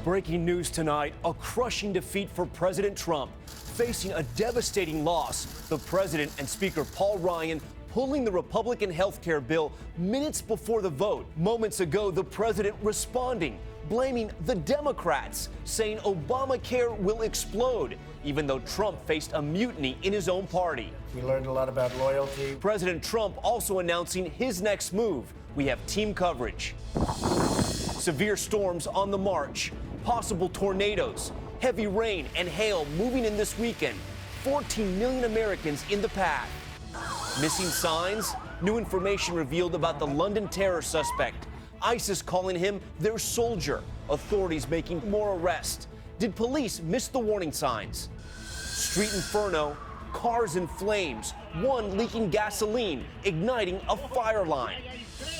Breaking news tonight, a crushing defeat for President Trump. Facing a devastating loss, the president and Speaker Paul Ryan pulling the Republican health care bill minutes before the vote. Moments ago, the president responding, blaming the Democrats, saying Obamacare will explode, even though Trump faced a mutiny in his own party. We learned a lot about loyalty. President Trump also announcing his next move. We have team coverage. Severe storms on the march, possible tornadoes, heavy rain and hail moving in this weekend. 14 million Americans in the path. Missing signs? New information revealed about the London terror suspect. ISIS calling him their soldier. Authorities making more arrests. Did police miss the warning signs? Street inferno, cars in flames, one leaking gasoline, igniting a fire line.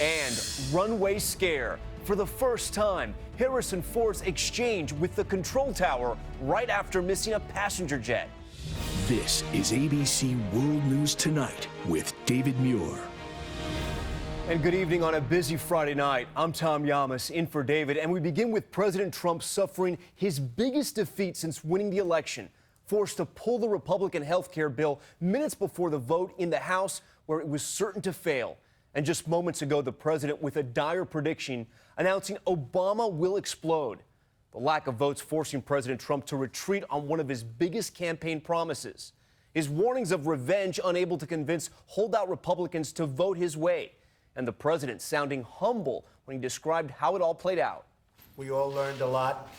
And runway scare. For the first time, Harrison Ford's exchange with the control tower right after missing a passenger jet. This is ABC World News Tonight with David Muir. And good evening on a busy Friday night. I'm Tom Yamas, in for David, and we begin with President Trump suffering his biggest defeat since winning the election, forced to pull the Republican health care bill minutes before the vote in the House, where it was certain to fail. And just moments ago, the president with a dire prediction announcing Obama will explode. The lack of votes forcing President Trump to retreat on one of his biggest campaign promises. His warnings of revenge unable to convince holdout Republicans to vote his way. And the president sounding humble when he described how it all played out. We all learned a lot.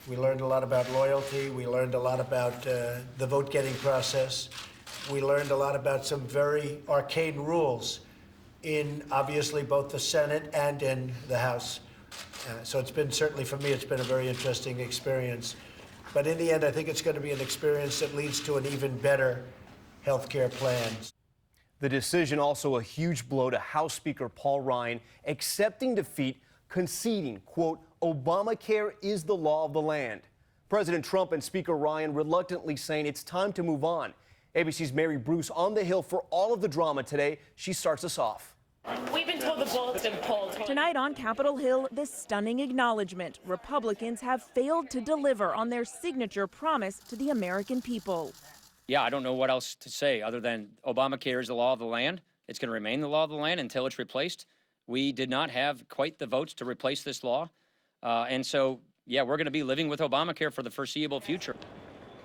We learned a lot about loyalty. We learned a lot about the vote-getting process. We learned a lot about some very arcane rules in, obviously, both the Senate and in the House. So it's been, certainly for me, it's been a very interesting experience. But in the end, I think it's going to be an experience that leads to an even better health care plan. The decision also a huge blow to House Speaker Paul Ryan, accepting defeat, conceding, quote, Obamacare is the law of the land. President Trump and Speaker Ryan reluctantly saying it's time to move on. ABC's Mary Bruce on the Hill for all of the drama today. She starts us off. We've been told the bullet's been pulled. Tonight on Capitol Hill, the stunning acknowledgement. Republicans have failed to deliver on their signature promise to the American people. Yeah, I don't know what else to say other than Obamacare is the law of the land. It's going to remain the law of the land until it's replaced. We did not have quite the votes to replace this law. And so, yeah, we're going to be living with Obamacare for the foreseeable future.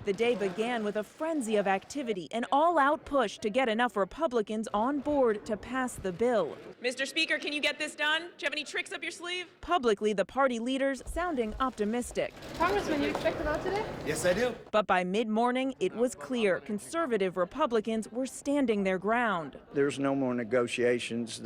The day began with a frenzy of activity, an all-out push to get enough Republicans on board to pass the bill. Mr. Speaker, can you get this done? Do you have any tricks up your sleeve? Publicly, the party leaders sounding optimistic. Congressman, you expect to vote today? Yes, I do. But by mid-morning, it was clear conservative Republicans were standing their ground. There's no more negotiations.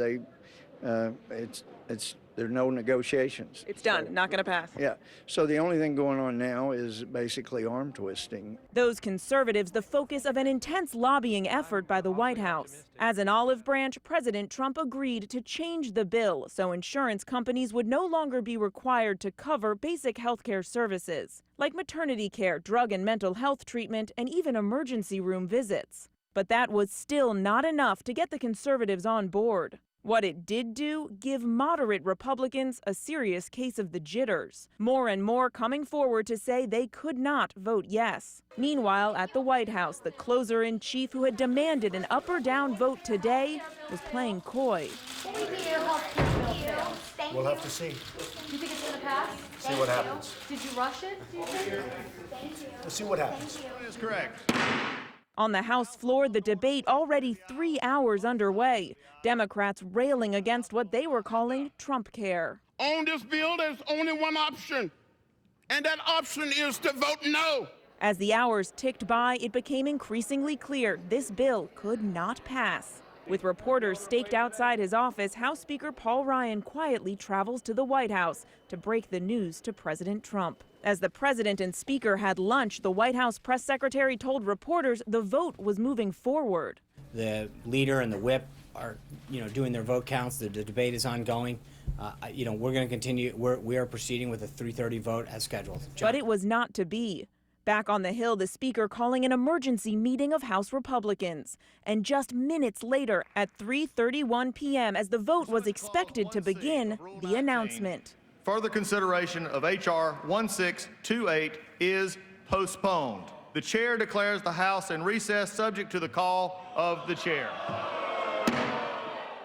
There are no negotiations. It's done. Not going to pass. Yeah. So the only thing going on now is basically arm twisting. Those conservatives, the focus of an intense lobbying effort by the White House. As an olive branch, President Trump agreed to change the bill so insurance companies would no longer be required to cover basic health care services, like maternity care, drug and mental health treatment, and even emergency room visits. But that was still not enough to get the conservatives on board. What it did do, give moderate Republicans a serious case of the jitters. More and more coming forward to say they could not vote yes. Meanwhile, at the White House, the closer-in-chief who had demanded an up or down vote today was playing coy. We'll have to see. Do you think it's going to pass? See what happens. Did you rush it, do you think? We'll see what happens. That is correct. On the House floor, the debate already 3 hours underway. Democrats railing against what they were calling Trump care. On this bill, there's only one option, and that option is to vote no. As the hours ticked by, it became increasingly clear this bill could not pass. With reporters staked outside his office, House Speaker Paul Ryan quietly travels to the White House to break the news to President Trump. As the president and speaker had lunch, the White House press secretary told reporters the vote was moving forward. The leader and the whip are, doing their vote counts. The debate is ongoing. We're going to continue. We are proceeding with a 3:30 vote as scheduled. John. But it was not to be. Back on the Hill, the speaker calling an emergency meeting of House Republicans. And just minutes later, at 3:31 p.m., as the vote was expected to begin, the announcement. further consideration of H.R. 1628 is postponed. The chair declares the House in recess subject to the call of the chair.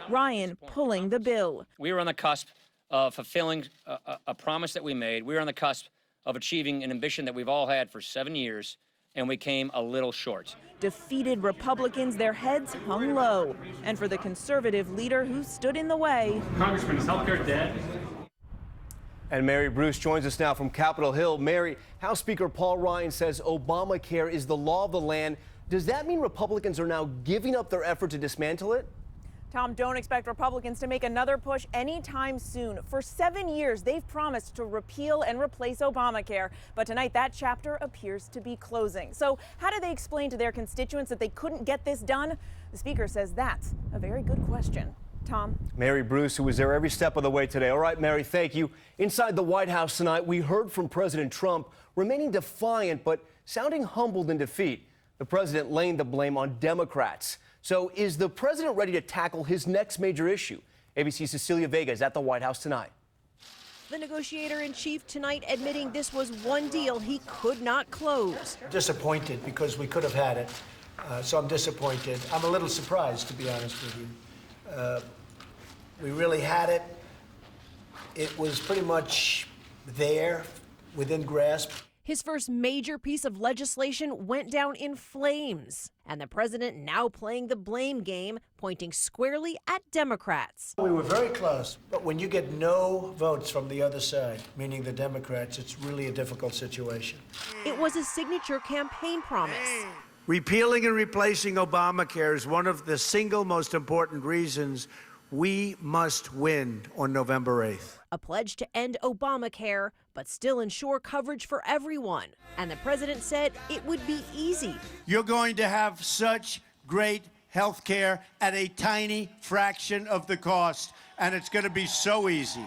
Ryan pulling the bill. We were on the cusp of fulfilling a promise that we made. We were on the cusp of achieving an ambition that we've all had for 7 years, and we came a little short. Defeated Republicans, their heads hung low. And for the conservative leader who stood in the way. Congressman, is healthcare dead? And Mary Bruce joins us now from Capitol Hill. Mary, House Speaker Paul Ryan says Obamacare is the law of the land. Does that mean Republicans are now giving up their effort to dismantle it? Tom, don't expect Republicans to make another push anytime soon. For 7 years, they've promised to repeal and replace Obamacare. But tonight, that chapter appears to be closing. So how do they explain to their constituents that they couldn't get this done? The Speaker says that's a very good question. Tom. Mary Bruce, who was there every step of the way today. All right, Mary, thank you. Inside the White House tonight, we heard from President Trump remaining defiant but sounding humbled in defeat. The president laying the blame on Democrats. So is the president ready to tackle his next major issue? ABC's Cecilia Vega is at the White House tonight. The negotiator-in-chief tonight admitting this was one deal he could not close. Disappointed because we could have had it, so I'm disappointed. I'm a little surprised, to be honest with you. We really had it. It was pretty much there, within grasp. His first major piece of legislation went down in flames, and the president now playing the blame game, pointing squarely at Democrats. We were very close, but when you get no votes from the other side, meaning the Democrats, it's really a difficult situation. It was a signature campaign promise. Repealing and replacing Obamacare is one of the single most important reasons we must win on November 8th. A pledge to end Obamacare, but still ensure coverage for everyone. And the president said it would be easy. You're going to have such great health care at a tiny fraction of the cost, and it's going to be so easy.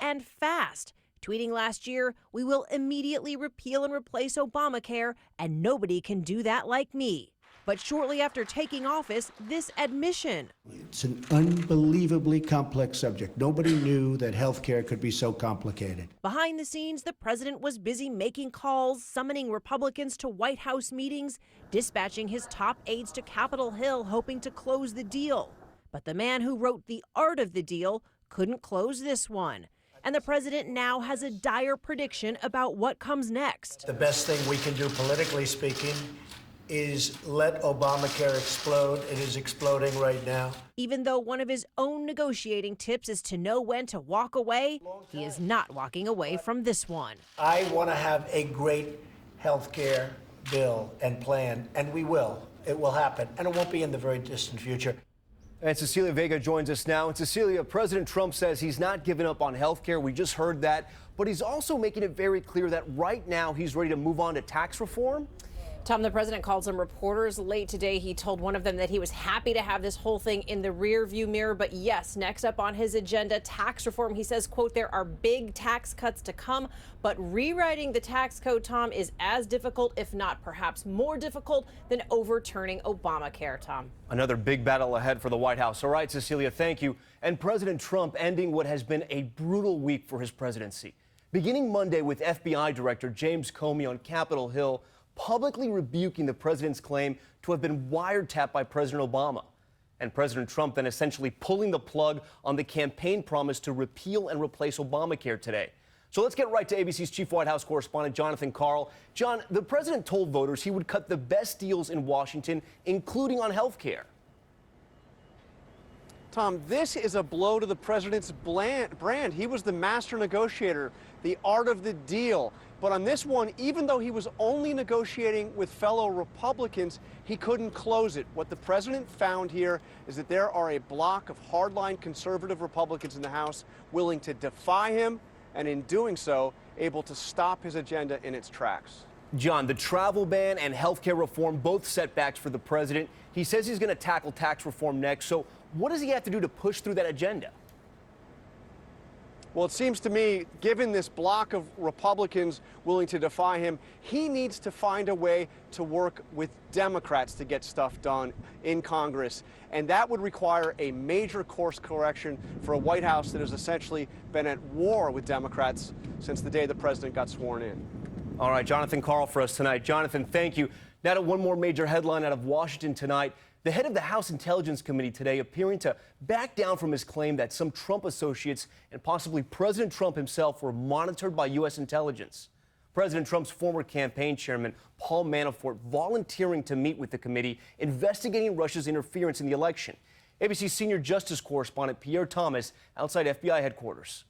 And fast. Tweeting last year, we will immediately repeal and replace Obamacare, and nobody can do that like me. But shortly after taking office, this admission. It's an unbelievably complex subject. Nobody knew that health care could be so complicated. Behind the scenes, the president was busy making calls, summoning Republicans to White House meetings, dispatching his top aides to Capitol Hill, hoping to close the deal. But the man who wrote the art of the deal couldn't close this one. And the president now has a dire prediction about what comes next. The best thing we can do, politically speaking, is let Obamacare explode. It is exploding right now. Even though one of his own negotiating tips is to know when to walk away, he is not walking away from this one. I want to have a great health care bill and plan, and we will. It will happen, and it won't be in the very distant future. And Cecilia Vega joins us now. And Cecilia, President Trump says he's not giving up on health care. We just heard that. But he's also making it very clear that right now he's ready to move on to tax reform. Tom, the president called some reporters late today. He told one of them that he was happy to have this whole thing in the rearview mirror. But yes, next up on his agenda, tax reform. He says, quote, there are big tax cuts to come, but rewriting the tax code, Tom, is as difficult, if not perhaps more difficult, than overturning Obamacare, Tom. Another big battle ahead for the White House. All right, Cecilia, thank you. And President Trump ending what has been a brutal week for his presidency. Beginning Monday with FBI Director James Comey on Capitol Hill, publicly rebuking the president's claim to have been wiretapped by President Obama. And President Trump then essentially pulling the plug on the campaign promise to repeal and replace Obamacare today. So let's get right to ABC's chief White House correspondent, Jonathan Karl. John, the president told voters he would cut the best deals in Washington, including on health care. Tom, this is a blow to the president's brand. He was the master negotiator, the art of the deal. But on this one, even though he was only negotiating with fellow Republicans, he couldn't close it. What the president found here is that there are a block of hardline conservative Republicans in the House willing to defy him, and in doing so, able to stop his agenda in its tracks. John, the travel ban and health care reform, both setbacks for the president. He says he's going to tackle tax reform next. So what does he have to do to push through that agenda? Well, it seems to me, given this block of Republicans willing to defy him, he needs to find a way to work with Democrats to get stuff done in Congress. And that would require a major course correction for a White House that has essentially been at war with Democrats since the day the president got sworn in. All right, Jonathan Karl for us tonight. Jonathan, thank you. Now to one more major headline out of Washington tonight. The head of the House Intelligence Committee today appearing to back down from his claim that some Trump associates and possibly President Trump himself were monitored by U.S. intelligence. President Trump's former campaign chairman, Paul Manafort, volunteering to meet with the committee investigating Russia's interference in the election. ABC senior justice correspondent Pierre Thomas outside FBI headquarters.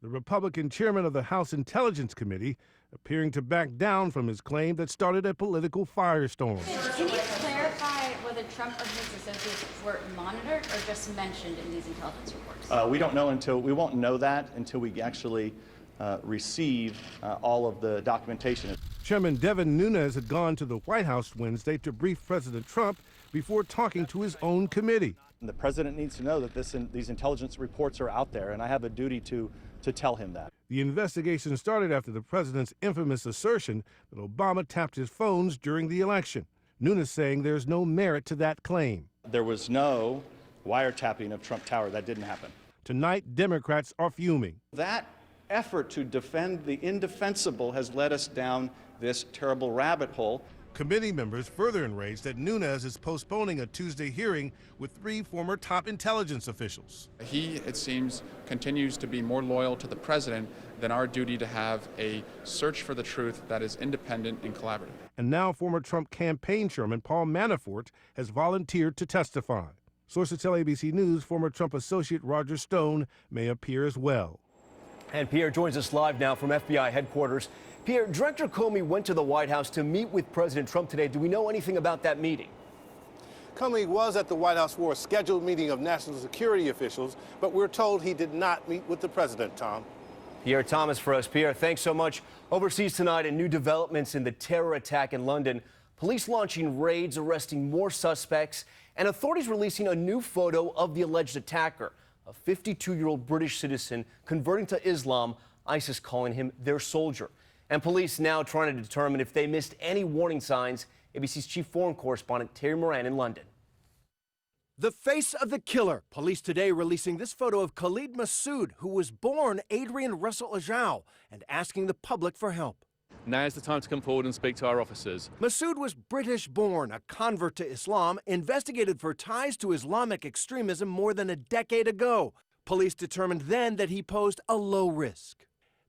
The Republican chairman of the House Intelligence Committee appearing to back down from his claim that started a political firestorm. Can you clarify whether Trump or his associates were monitored or just mentioned in these intelligence reports? We don't know we won't know that until we actually receive all of the documentation. Chairman Devin Nunes had gone to the White House Wednesday to brief President Trump before talking to his own committee. The president needs to know that these intelligence reports are out there, and I have a duty to tell him that. The investigation started after the president's infamous assertion that Obama tapped his phones during the election. Nunes saying there's no merit to that claim. There was no wiretapping of Trump Tower. That didn't happen. Tonight, Democrats are fuming. That effort to defend the indefensible has led us down this terrible rabbit hole. Committee members further enraged that Nunes is postponing a Tuesday hearing with 3 former top intelligence officials. He, it seems, continues to be more loyal to the president than our duty to have a search for the truth that is independent and collaborative. And now former Trump campaign chairman Paul Manafort has volunteered to testify. Sources tell ABC News former Trump associate Roger Stone may appear as well. And Pierre joins us live now from FBI headquarters. Pierre, Director Comey went to the White House to meet with President Trump today. Do we know anything about that meeting? Comey was at the White House for a scheduled meeting of national security officials, but we're told he did not meet with the president, Tom. Pierre Thomas for us. Pierre, thanks so much. Overseas tonight and new developments in the terror attack in London. Police launching raids, arresting more suspects, and authorities releasing a new photo of the alleged attacker, a 52-year-old British citizen converting to Islam, ISIS calling him their soldier. And police now trying to determine if they missed any warning signs. ABC's chief foreign correspondent Terry Moran in London. The face of the killer. Police today releasing this photo of Khalid Massoud, who was born Adrian Russell Wjla, and asking the public for help. Now is the time to come forward and speak to our officers. Massoud was British-born, a convert to Islam, investigated for ties to Islamic extremism more than a decade ago. Police determined then that he posed a low risk.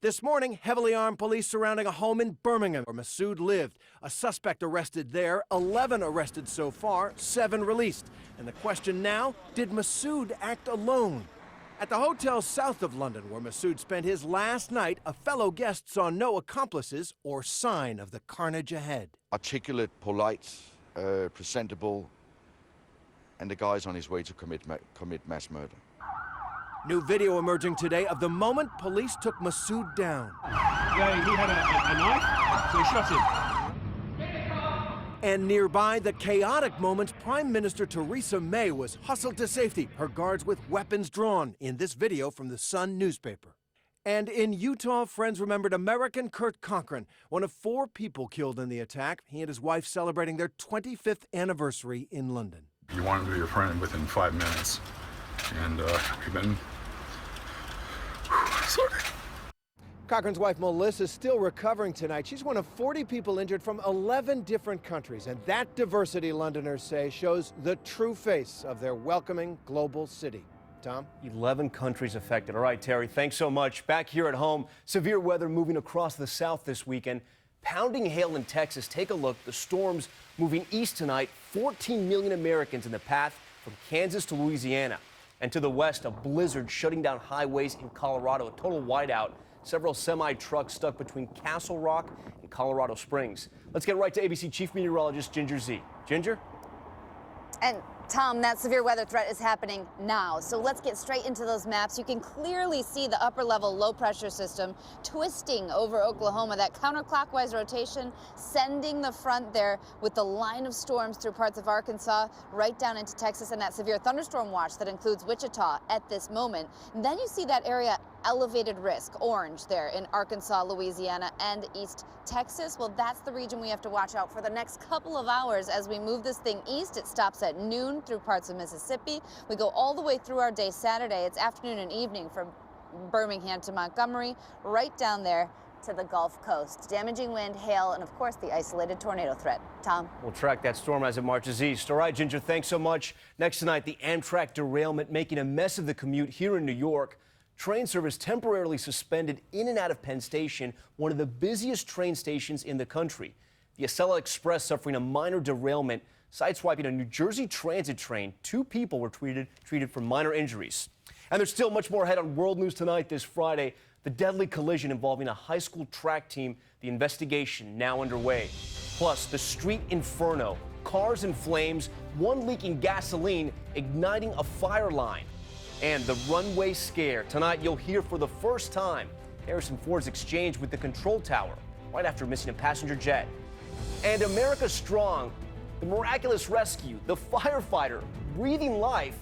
This morning, heavily armed police surrounding a home in Birmingham where Massoud lived. A suspect arrested there, 11 arrested so far, 7 released. And the question now, did Massoud act alone? At the hotel south of London where Massoud spent his last night, a fellow guest saw no accomplices or sign of the carnage ahead. Articulate, polite, presentable, and the guy's on his way to commit mass murder. New video emerging today of the moment police took Massoud down. Yeah, he had a knife, so he shot him. And nearby, the chaotic moments Prime Minister Theresa May was hustled to safety, her guards with weapons drawn, in this video from the Sun newspaper. And in Utah, friends remembered American Kurt Cochran, one of 4 people killed in the attack. He and his wife celebrating their 25th anniversary in London. You want to be your friend within 5 minutes. And we've been sorry. Cochran's wife Melissa is still recovering tonight. She's one of 40 people injured from 11 different countries. And that diversity, Londoners say, shows the true face of their welcoming global city. Tom? 11 countries affected. All right, Terry, thanks so much. Back here at home, severe weather moving across the south this weekend. Pounding hail in Texas. Take a look. The storms moving east tonight. 14 million Americans in the path from Kansas to Louisiana. And to the west, a blizzard shutting down highways in Colorado, a total whiteout. Several semi-trucks stuck between Castle Rock and Colorado Springs. Let's get right to ABC Chief Meteorologist Ginger Z. Ginger? And Tom, that severe weather threat is happening now. So let's get straight into those maps. You can clearly see the upper level low pressure system twisting over Oklahoma. That counterclockwise rotation sending the front there with the line of storms through parts of Arkansas right down into Texas, and that severe thunderstorm watch that includes Wichita at this moment. And then you see that area elevated risk, orange there in Arkansas, Louisiana, and East Texas. Well, that's the region we have to watch out for the next couple of hours as we move this thing east. It stops at noon through parts of Mississippi. We go all the way through our day Saturday. It's afternoon and evening from Birmingham to Montgomery, right down there to the Gulf Coast. Damaging wind, hail, and of course the isolated tornado threat. Tom? We'll track that storm as it marches east. All right, Ginger, thanks so much. Next tonight, the Amtrak derailment making a mess of the commute here in New York. Train service temporarily suspended in and out of Penn Station, one of the busiest train stations in the country. The Acela Express suffering a minor derailment, sideswiping a New Jersey Transit train. 2 people were treated for minor injuries. And there's still much more ahead on World News Tonight this Friday. The deadly collision involving a high school track team, the investigation now underway. Plus, the street inferno, cars in flames, one leaking gasoline, igniting a fire line. And the runway scare. Tonight, you'll hear for the first time Harrison Ford's exchange with the control tower right after missing a passenger jet. And America Strong, the miraculous rescue, the firefighter breathing life